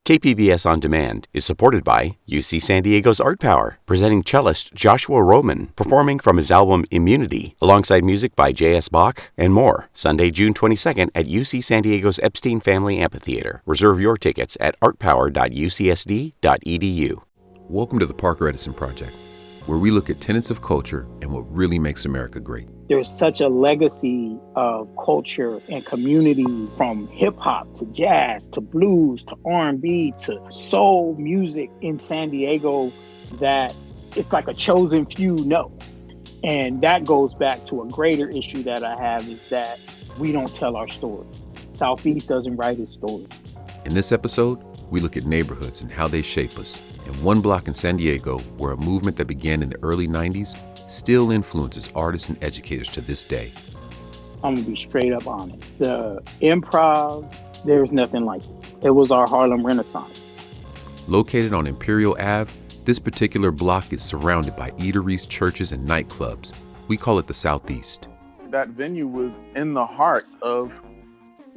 KPBS On Demand is supported by UC San Diego's Art Power, presenting cellist Joshua Roman, performing from his album Immunity, alongside music by J.S. Bach and more, Sunday, June 22nd at UC San Diego's Epstein Family Amphitheater. Reserve your tickets at artpower.ucsd.edu. Welcome to the Parker Edison Project, where we look at tenets of culture and what really makes America great. There's such a legacy of culture and community, from hip hop to jazz to blues to R&B to soul music in San Diego, that it's like a chosen few know. And that goes back to a greater issue that I have, is that we don't tell our story. Southeast doesn't write its story. In this episode, we look at neighborhoods and how they shape us. And one block in San Diego, where a movement that began in the early 90s still influences artists and educators to this day. I'm gonna be straight up honest. The Improv, there's nothing like it. It was our Harlem Renaissance. Located on Imperial Ave, this particular block is surrounded by eateries, churches, and nightclubs. We call it the Southeast. That venue was in the heart of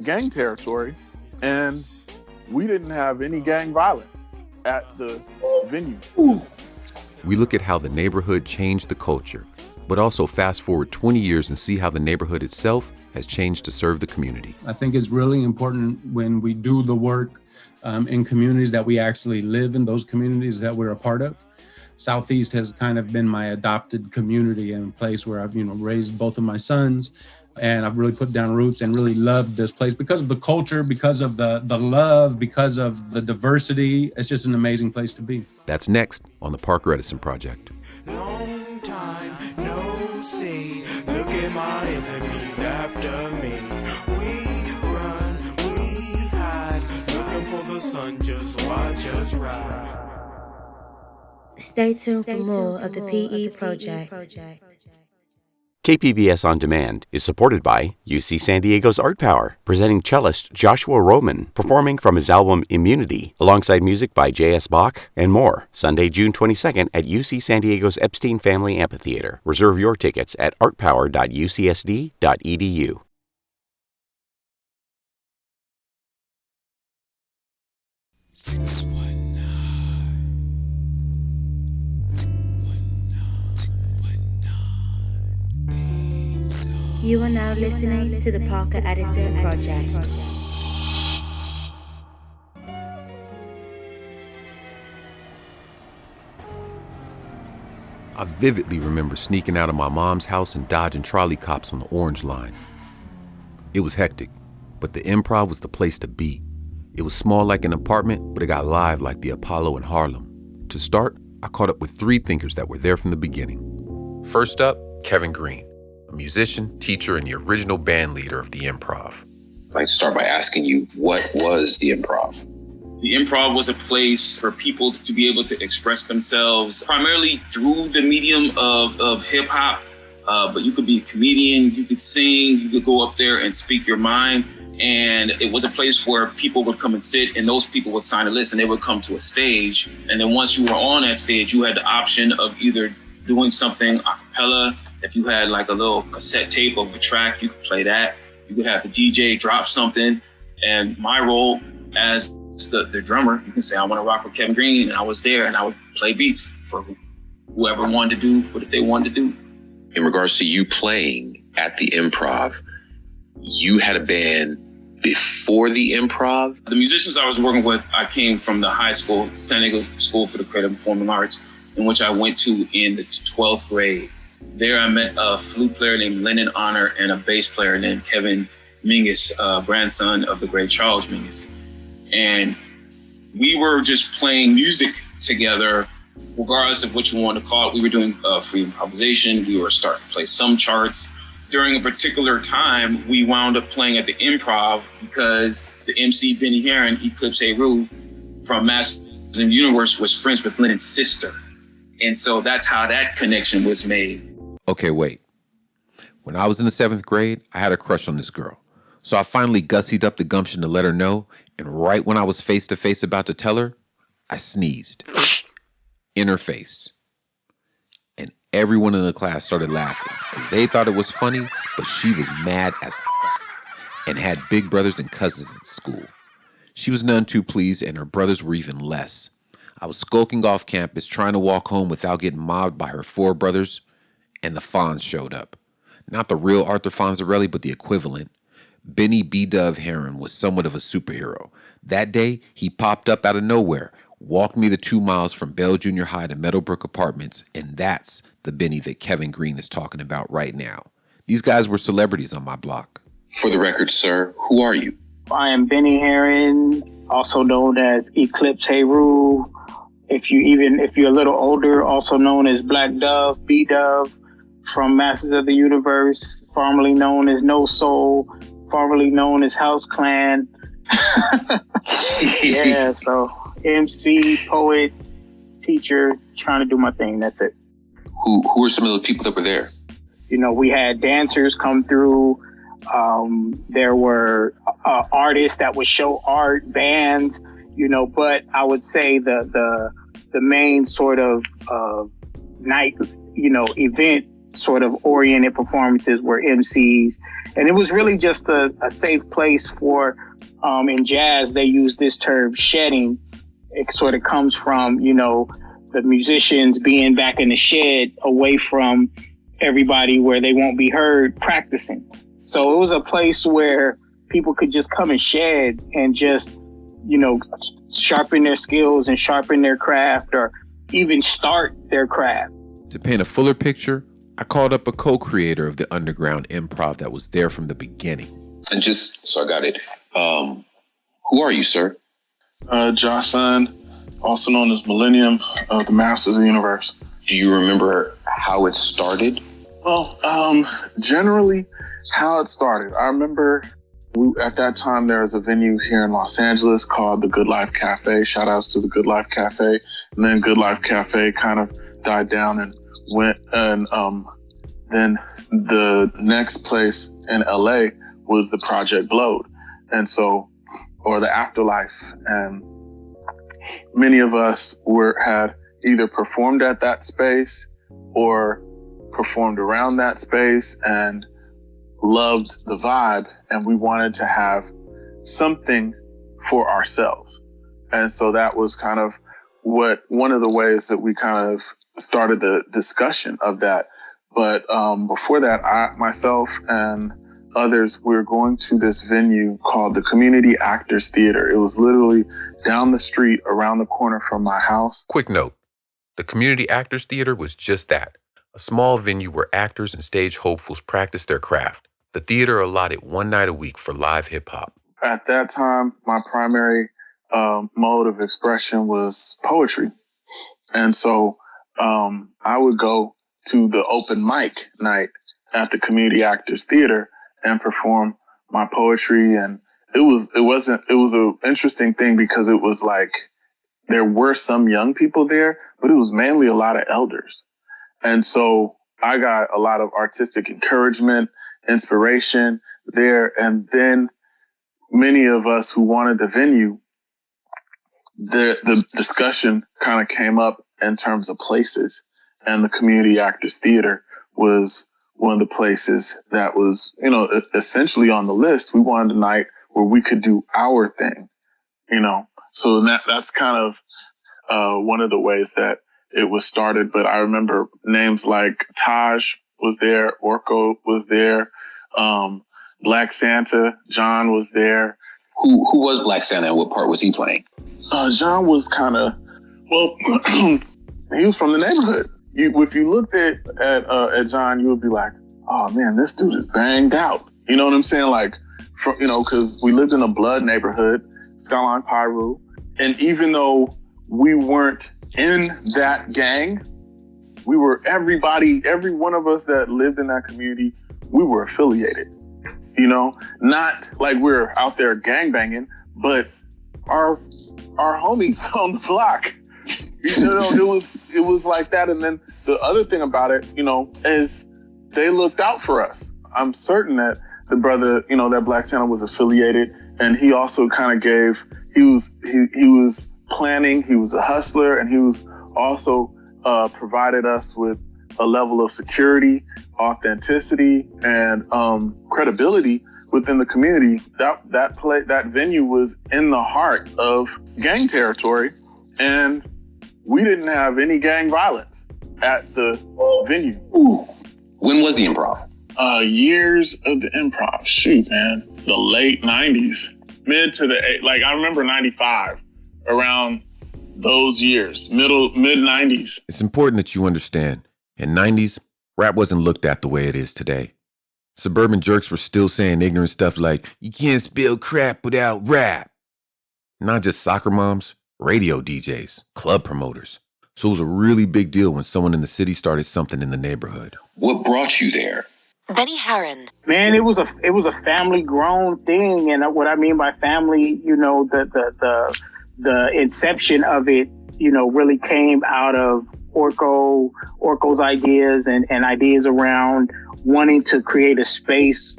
gang territory, and we didn't have any gang violence at the venue. We look at how the neighborhood changed the culture, but also fast forward 20 years and see how the neighborhood itself has changed to serve the community. I think it's really important when we do the work in communities that we actually live in, those communities that we're a part of. Southeast has kind of been my adopted community and place where I've, raised both of my sons. And I've really put down roots and really loved this place because of the culture, because of the love, because of the diversity. It's just an amazing place to be. That's next on the Parker Edison Project. Long time no see. Look at my enemies after me. We run, we hide. Looking for the sun, just watch us ride. Stay tuned for more of the PE Project. KPBS On Demand is supported by UC San Diego's Art Power, presenting cellist Joshua Roman, performing from his album Immunity, alongside music by J.S. Bach and more, Sunday, June 22nd at UC San Diego's Epstein Family Amphitheater. Reserve your tickets at artpower.ucsd.edu. You are now listening to the Parker Edison Project. I vividly remember sneaking out of my mom's house and dodging trolley cops on the Orange Line. It was hectic, but the Improv was the place to be. It was small like an apartment, but it got live like the Apollo in Harlem. To start, I caught up with three thinkers that were there from the beginning. First up, Kevin Green, a musician, teacher, and the original band leader of the Improv. I'd like to start by asking you, what was the Improv? The Improv was a place for people to be able to express themselves, primarily through the medium of hip hop. But you could be a comedian, you could sing, you could go up there and speak your mind. And it was a place where people would come and sit, and those people would sign a list and they would come to a stage. And then once you were on that stage, you had the option of either doing something a cappella. If you had like a little cassette tape of a track, you could play that. You could have the DJ drop something. And my role as the drummer, you can say, I want to rock with Kevin Green. And I was there and I would play beats for whoever wanted to do what they wanted to do. In regards to you playing at the Improv, you had a band before the Improv? The musicians I was working with, I came from the high school, San Diego School for the Creative Performing Arts, in which I went to in the 12th grade. There I met a flute player named Lennon Honor and a bass player named Kevin Mingus, grandson of the great Charles Mingus. And we were just playing music together, regardless of what you want to call it. We were doing free improvisation. We were starting to play some charts. During a particular time, we wound up playing at the Improv because the MC Bennie Herron, Eklipse from Masters of the Universe, was friends with Lennon's sister. And so that's how that connection was made. Okay, wait. When I was in the 7th grade, I had a crush on this girl. So I finally gussied up the gumption to let her know, and right when I was face to face about to tell her, I sneezed in her face. And everyone in the class started laughing because they thought it was funny, but she was mad as and had big brothers and cousins at school. She was none too pleased, and her brothers were even less. I was skulking off campus, trying to walk home without getting mobbed by her 4 brothers, and the Fonz showed up. Not the real Arthur Fonzarelli, but the equivalent. Bennie B-Dove Herron was somewhat of a superhero. That day, he popped up out of nowhere, walked me the 2 miles from Bell Junior High to Meadowbrook Apartments, and that's the Bennie that Kevin Green is talking about right now. These guys were celebrities on my block. For the record, sir, who are you? I am Bennie Herron, also known as Eklipse Heru. If you're a little older, also known as Black Dove, B-Dove, from Masters of the Universe, formerly known as No Soul, formerly known as House Clan. Yeah, so MC, poet, teacher, trying to do my thing. That's it. Who are some of the people that were there? You know, we had dancers come through. There were artists that would show art, bands, you know, but I would say the main sort of night, you know, event sort of oriented performances were MCs. And it was really just a safe place for, in jazz, they use this term shedding. It sort of comes from, you know, the musicians being back in the shed away from everybody where they won't be heard practicing. So it was a place where people could just come and shed and just, you know, sharpen their skills and sharpen their craft, or even start their craft. To paint a fuller picture, I called up a co-creator of the underground improv that was there from the beginning. And just so I got it, who are you, sir? Jahsun, also known as Millennium of the Masters of the Universe. Do you remember how it started? Well, generally how it started. I remember at that time there was a venue here in Los Angeles called the Good Life Cafe. Shout outs to the Good Life Cafe. And then Good Life Cafe kind of died down and went, and then the next place in LA was the Project Blowed. And so, or the Afterlife. And many of us had either performed at that space or performed around that space and loved the vibe, and we wanted to have something for ourselves. And so that was kind of one of the ways that we kind of started the discussion of that. But before that, myself and others, we were going to this venue called the Community Actors Theater. It was literally down the street, around the corner from my house. Quick note, the Community Actors Theater was just that, a small venue where actors and stage hopefuls practiced their craft. The theater allotted one night a week for live hip hop. At that time, my primary mode of expression was poetry. And so I would go to the open mic night at the Community Actors Theater and perform my poetry. And it was an interesting thing because it was like there were some young people there, but it was mainly a lot of elders. And so I got a lot of artistic encouragement, inspiration there. And then many of us who wanted the venue, the discussion kind of came up in terms of places. And the Community Actors Theater was one of the places that was, you know, essentially on the list. We wanted a night where we could do our thing, you know. So that's kind of one of the ways that it was started. But I remember names like Taj was there, Orko was there, Black Santa, John was there. Who was Black Santa and what part was he playing? John was kind of, well, he was from the neighborhood. If you looked at John, you would be like, oh man, this dude is banged out. You know what I'm saying? Like, you know, because we lived in a blood neighborhood, Skyline Pyru. And even though we weren't in that gang, we were every one of us that lived in that community, we were affiliated. You know, not like we're out there gangbanging, but our homies on the block. You know, it was like that. And then the other thing about it, you know, is they looked out for us. I'm certain that the brother, you know, that Black Santa was affiliated, and he also kind of he was planning, he was a hustler, and he was also provided us with a level of security, authenticity, and credibility within the community, that venue was in the heart of gang territory, and we didn't have any gang violence at the venue. When was the Improv? Years of the Improv. Shoot, man. The late 90s. I remember 95, around those years, mid 90s. It's important that you understand, in 90s, rap wasn't looked at the way it is today. Suburban jerks were still saying ignorant stuff like, you can't spell crap without rap. Not just soccer moms, radio DJs, club promoters. So it was a really big deal when someone in the city started something in the neighborhood. What brought you there? Bennie Herron. Man, it was a family grown thing, and what I mean by family, the inception of it, really came out of Orko's ideas and ideas around wanting to create a space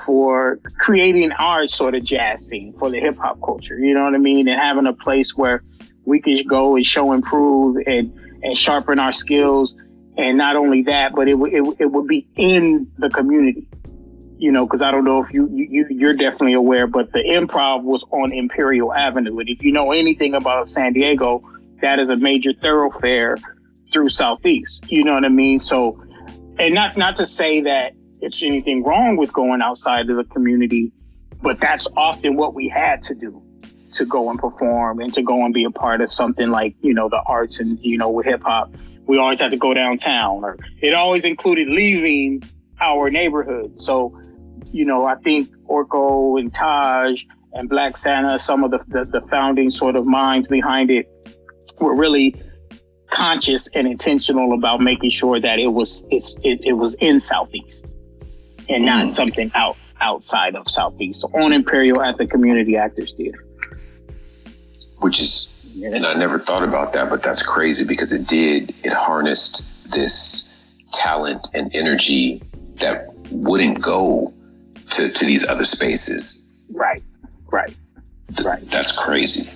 for creating our sort of jazz scene for the hip hop culture. You know what I mean? And having a place where we could go and show, improve, and sharpen our skills. And not only that, but it would be in the community, because I don't know if you're definitely aware, but the Improv was on Imperial Avenue. And if you know anything about San Diego, that is a major thoroughfare through Southeast. You know what I mean? So, and not to say that it's anything wrong with going outside of the community, but that's often what we had to do, to go and perform and to go and be a part of something like, the arts and, with hip hop. We always had to go downtown, or it always included leaving our neighborhood. So, I think Orko and Taj and Black Santa, some of the founding sort of minds behind it, were really conscious and intentional about making sure that it was in Southeast and not something outside of Southeast. So on Imperial at the Community Actors Theater. Which is, and I never thought about that, but that's crazy because it harnessed this talent and energy that wouldn't go to these other spaces. Right. That's crazy.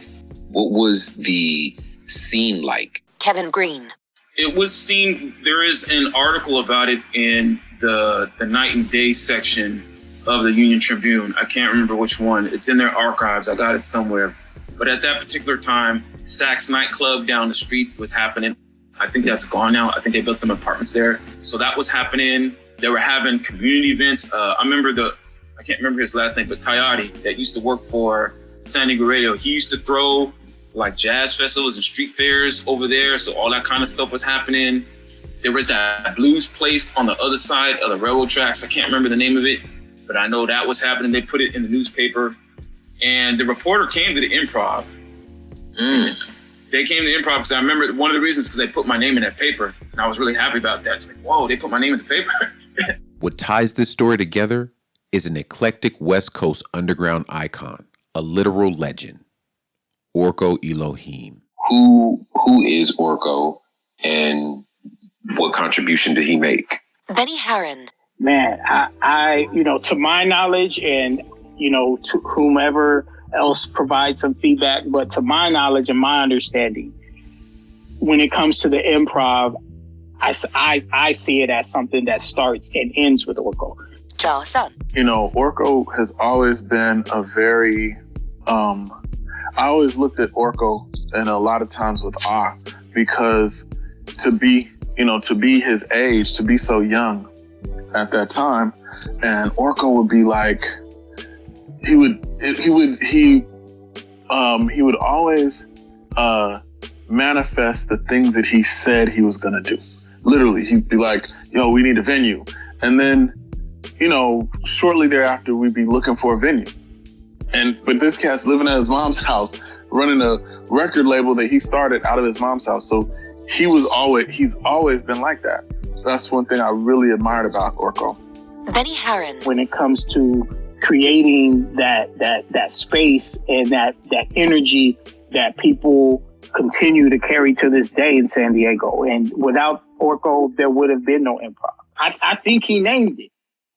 What was the scene like? Kevin Green. It was seen, there is an article about it in the night and day section of the Union Tribune. I can't remember which one. It's in their archives. I got it somewhere. But at that particular time, Saks nightclub down the street was happening. I think that's gone now. I think they built some apartments there. So that was happening. They were having community events. I can't remember his last name, but Tayati, that used to work for San Diego Radio, he used to throw like jazz festivals and street fairs over there. So all that kind of stuff was happening. There was that blues place on the other side of the railroad tracks. I can't remember the name of it, but I know that was happening. They put it in the newspaper. And the reporter came to the Improv. They came to the Improv because I remember one of the reasons because they put my name in that paper. And I was really happy about that. It's like, whoa, they put my name in the paper. What ties this story together is an eclectic West Coast underground icon, a literal legend, Orko Elohim. Who is Orko and what contribution did he make? Bennie Herron. Man, I to my knowledge and, to whomever else provides some feedback, but to my knowledge and my understanding, when it comes to the Improv, I see it as something that starts and ends with Orko. Jahsun. Orko has always been a very, I always looked at Orko and a lot of times with awe, because to be his age, to be so young at that time, and Orko would be like, he would always manifest the things that he said he was gonna do. Literally, he'd be like, yo, we need a venue. And then, shortly thereafter, we'd be looking for a venue. But this cat's living at his mom's house, running a record label that he started out of his mom's house. So he's always been like that. That's one thing I really admired about Orko. Bennie Herron. When it comes to creating that space and that energy that people continue to carry to this day in San Diego. And without Orko, there would have been no Improv. I think he named it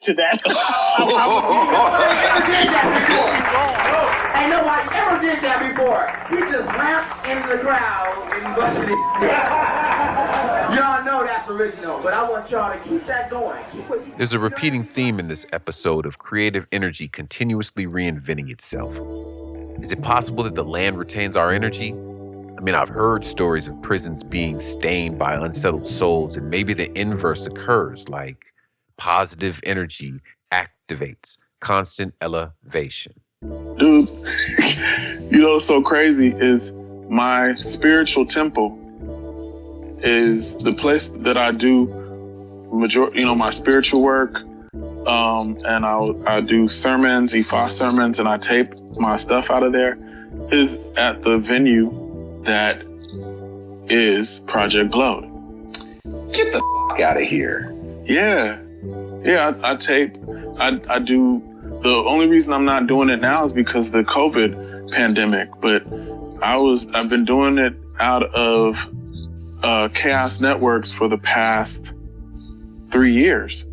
to that. Ain't nobody ever did that before. He just rapped in the crowd and busting it. Y'all know that's original, but I want y'all to keep that going. There's a repeating theme in this episode of creative energy continuously reinventing itself. Is it possible that the land retains our energy? I mean, I've heard stories of prisons being stained by unsettled souls, and maybe the inverse occurs, like positive energy activates constant elevation. Dude, you know what's so crazy is my spiritual temple is the place that I do my spiritual work. And I do sermons, Ifa sermons, and I tape my stuff out of there, is at the venue that is Project Blowed. Get the f*** out of here. Yeah, I tape. I do. The only reason I'm not doing it now is because of the COVID pandemic, but I've been doing it out of Chaos Networks for the past 3 years.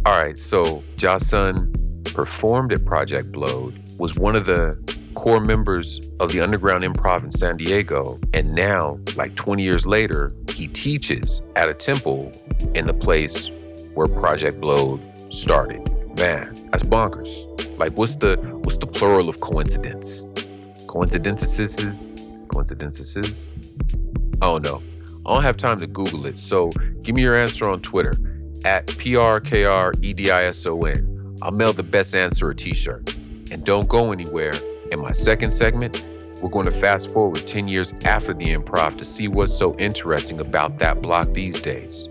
All right, so Jahsun performed at Project Blowed, was one of the core members of the underground improv in San Diego, and now, like 20 years later, he teaches at a temple in the place where Project Blowed started. Man, that's bonkers. Like, what's the plural of coincidence? Coincidences? Oh no, I don't have time to Google it, so give me your answer on Twitter at PRKREDISON. I'll mail the best answer a t-shirt. And don't go anywhere. In my second segment, we're going to fast forward 10 years after the Improv to see what's so interesting about that block these days.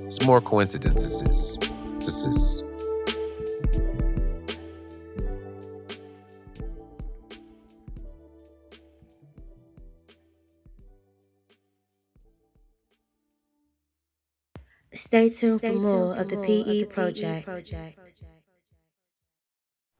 It's more coincidences. Stay tuned for more of the PE Project.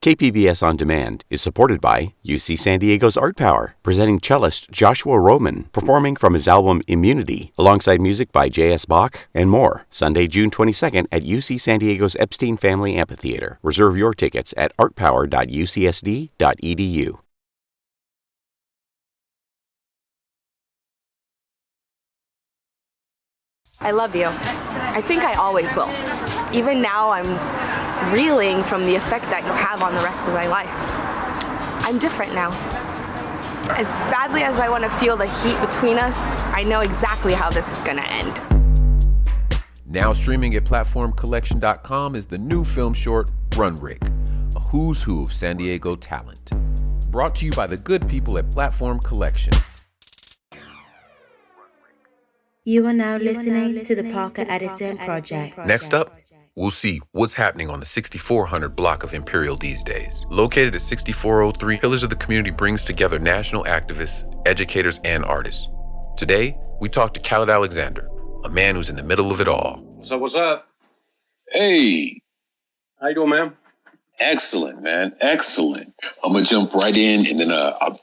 KPBS On Demand is supported by UC San Diego's Art Power, presenting cellist Joshua Roman, performing from his album Immunity, alongside music by J.S. Bach and more, Sunday, June 22nd at UC San Diego's Epstein Family Amphitheater. Reserve your tickets at artpower.ucsd.edu. I love you. I think I always will. Even now, I'm reeling from the effect that you'll have on the rest of my life. I'm different now. As badly as I want to feel the heat between us, I know exactly how this is going to end. Now streaming at platformcollection.com is the new film short, Run Rick, a who's who of San Diego talent. Brought to you by the good people at Platform Collection. You are now listening to the Parker Edison Project. Next up, we'll see what's happening on the 6400 block of Imperial these days. Located at 6403, Pillars of the Community brings together national activists, educators, and artists. Today, we talk to Khalid Alexander, a man who's in the middle of it all. What's up? Hey. How you doing, man? Excellent, man. Excellent. I'm going to jump right in and then I'll,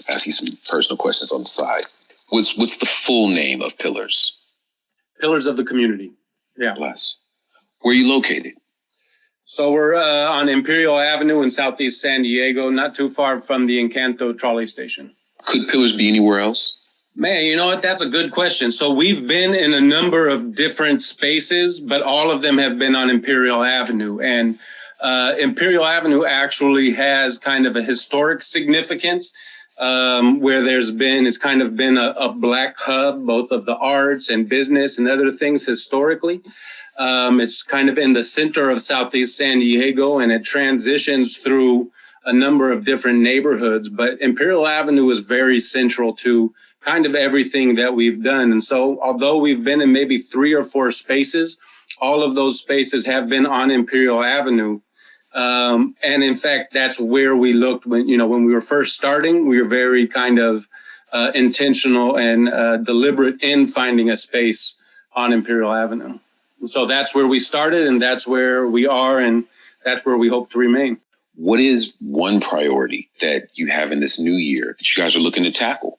ask you some personal questions on the side. What's the full name of Pillars? Pillars of the Community. Yeah. Bless. Where are you located? So we're on Imperial Avenue in Southeast San Diego, not too far from the Encanto trolley station. Could Pillars be anywhere else? Man, you know what? That's a good question. So we've been in a number of different spaces, but all of them have been on Imperial Avenue. And Imperial Avenue actually has kind of a historic significance. Where it's kind of been a black hub, both of the arts and business and other things historically. It's kind of in the center of Southeast San Diego, and it transitions through a number of different neighborhoods. But Imperial Avenue is very central to kind of everything that we've done. And so although we've been in maybe 3 or 4 spaces, all of those spaces have been on Imperial Avenue. And in fact, that's where we looked when we were first starting. We were very kind of intentional and deliberate in finding a space on Imperial Avenue. And so that's where we started, and that's where we are, and that's where we hope to remain. What is one priority that you have in this new year that you guys are looking to tackle?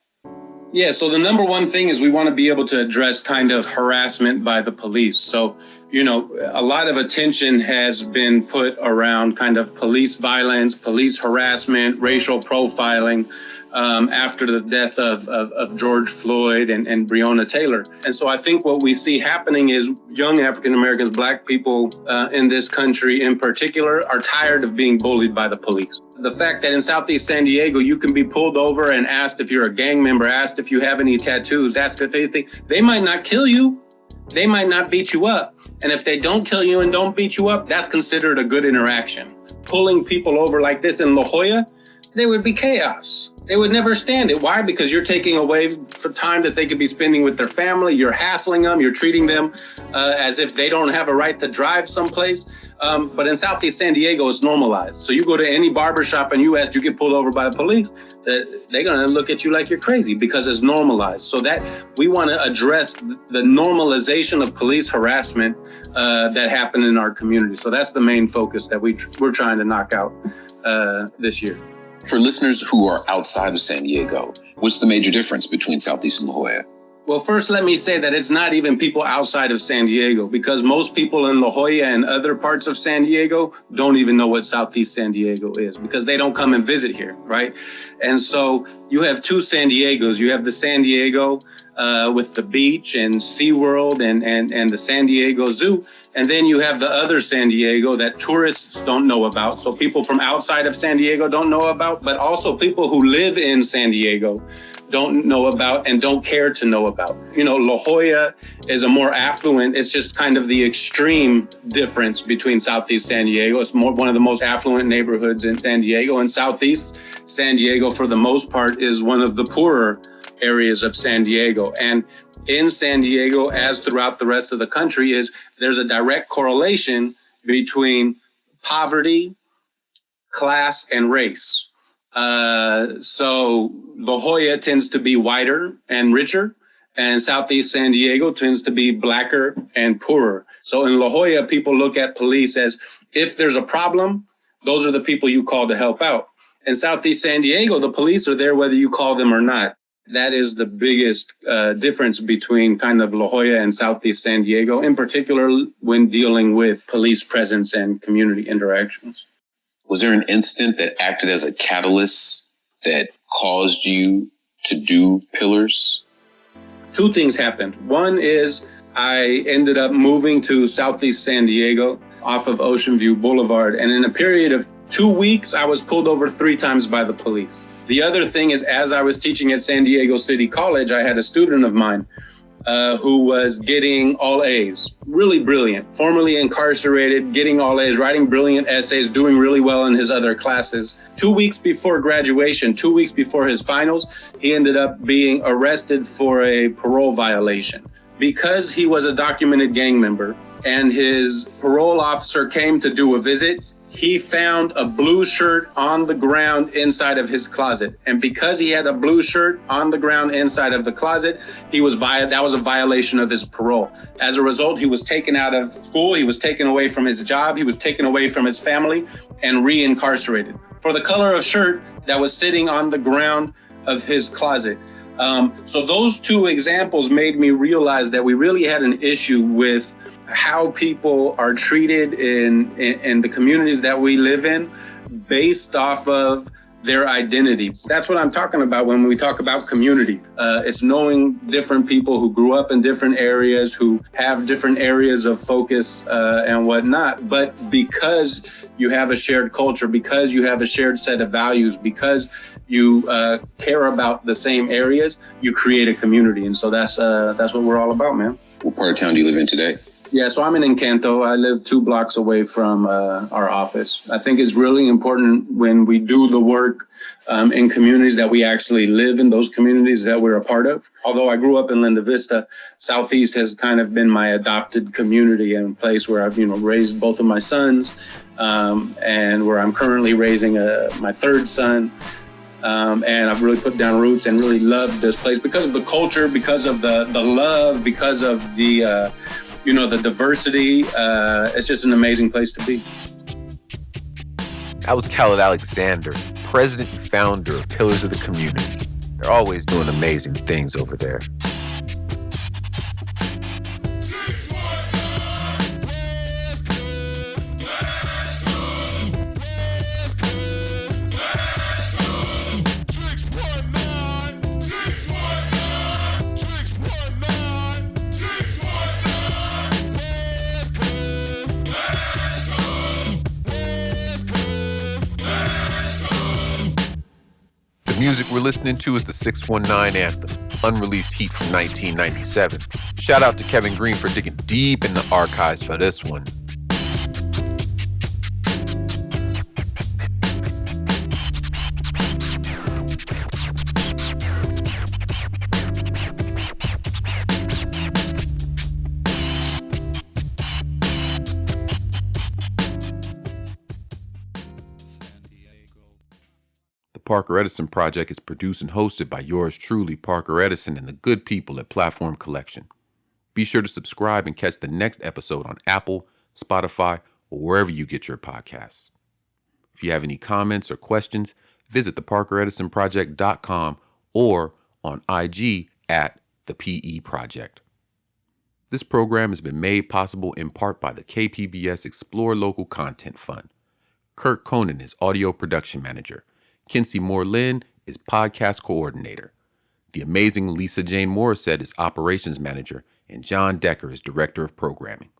Yeah, so the number one thing is we want to be able to address kind of harassment by the police. So, a lot of attention has been put around kind of police violence, police harassment, racial profiling after the death of George Floyd and Breonna Taylor. And so I think what we see happening is young African Americans, Black people in this country in particular, are tired of being bullied by the police. The fact that in Southeast San Diego, you can be pulled over and asked if you're a gang member, asked if you have any tattoos, asked if anything. They might not kill you. They might not beat you up. And if they don't kill you and don't beat you up, that's considered a good interaction. Pulling people over like this in La Jolla, there would be chaos. They would never stand it. Why? Because you're taking away for time that they could be spending with their family. You're hassling them. You're treating them as if they don't have a right to drive someplace. But in Southeast San Diego, it's normalized. So you go to any barbershop and you get pulled over by the police, they're going to look at you like you're crazy because it's normalized. So that we want to address the normalization of police harassment that happened in our community. So that's the main focus that we're trying to knock out this year. For listeners who are outside of San Diego, what's the major difference between Southeast and La Jolla? Well, first, let me say that it's not even people outside of San Diego, because most people in La Jolla and other parts of San Diego don't even know what Southeast San Diego is because they don't come and visit here, right? And so you have two San Diegos. You have the San Diego with the beach and SeaWorld and the San Diego Zoo. And then you have the other San Diego that tourists don't know about. So people from outside of San Diego don't know about, but also people who live in San Diego don't know about and don't care to know about. La Jolla is a more affluent, it's just kind of the extreme difference between Southeast San Diego. It's one of the most affluent neighborhoods in San Diego, and Southeast San Diego, for the most part, is one of the poorer areas of San Diego. And in San Diego, as throughout the rest of the country, there's a direct correlation between poverty, class, and race. So La Jolla tends to be whiter and richer, and Southeast San Diego tends to be blacker and poorer. So in La Jolla, people look at police as if there's a problem, those are the people you call to help out. In Southeast San Diego, the police are there whether you call them or not. That is the biggest difference between kind of La Jolla and Southeast San Diego, in particular when dealing with police presence and community interactions. Was there an incident that acted as a catalyst that caused you to do Pillars? Two things happened. One is I ended up moving to Southeast San Diego off of Ocean View Boulevard. And in a period of 2 weeks, I was pulled over 3 times by the police. The other thing is, as I was teaching at San Diego City College, I had a student of mine who was getting all A's, really brilliant, formerly incarcerated, getting all A's, writing brilliant essays, doing really well in his other classes. 2 weeks before graduation, 2 weeks before his finals, he ended up being arrested for a parole violation. Because he was a documented gang member and his parole officer came to do a visit, he found a blue shirt on the ground inside of his closet. And because he had a blue shirt on the ground inside of the closet, that was a violation of his parole. As a result, he was taken out of school, he was taken away from his job, he was taken away from his family and re-incarcerated for the color of shirt that was sitting on the ground of his closet. So those two examples made me realize that we really had an issue with how people are treated in the communities that we live in based off of their identity. That's what I'm talking about when we talk about community. It's knowing different people who grew up in different areas, who have different areas of focus and whatnot. But because you have a shared culture, because you have a shared set of values, because you care about the same areas, you create a community. And so that's what we're all about, man. What part of town do you live in today? Yeah, so I'm in Encanto. I live 2 blocks away from our office. I think it's really important when we do the work in communities that we actually live in those communities that we're a part of. Although I grew up in Linda Vista, Southeast has kind of been my adopted community and place where I've, raised both of my sons and where I'm currently raising my 3rd son. And I've really put down roots and really loved this place because of the culture, because of the love, because of the diversity. It's just an amazing place to be. That was Khalid Alexander, president and founder of Pillars of the Community. They're always doing amazing things over there. music we're listening to is the 619 Anthem, unreleased heat from 1997. Shout out to Kevin Green for digging deep in the archives for this one. Parker Edison Project is produced and hosted by yours truly, Parker Edison, and the good people at Platform Collection. Be sure to subscribe and catch the next episode on Apple, Spotify, or wherever you get your podcasts. If you have any comments or questions, visit theparkeredisonproject.com or on IG at the PE Project. This program has been made possible in part by the KPBS Explore Local Content Fund. Kurt Kohnen is audio production manager. Kinsey Moore-Lynn is podcast coordinator. The amazing Lisa Jane Morissette is operations manager, and John Decker is director of programming.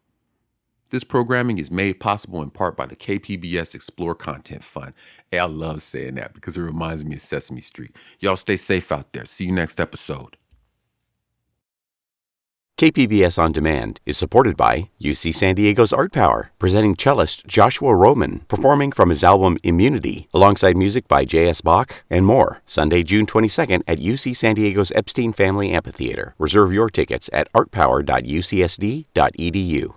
This programming is made possible in part by the KPBS Explore Content Fund. Hey, I love saying that because it reminds me of Sesame Street. Y'all stay safe out there. See you next episode. KPBS On Demand is supported by UC San Diego's Art Power, presenting cellist Joshua Roman, performing from his album Immunity, alongside music by J.S. Bach and more, Sunday, June 22nd at UC San Diego's Epstein Family Amphitheater. Reserve your tickets at artpower.ucsd.edu.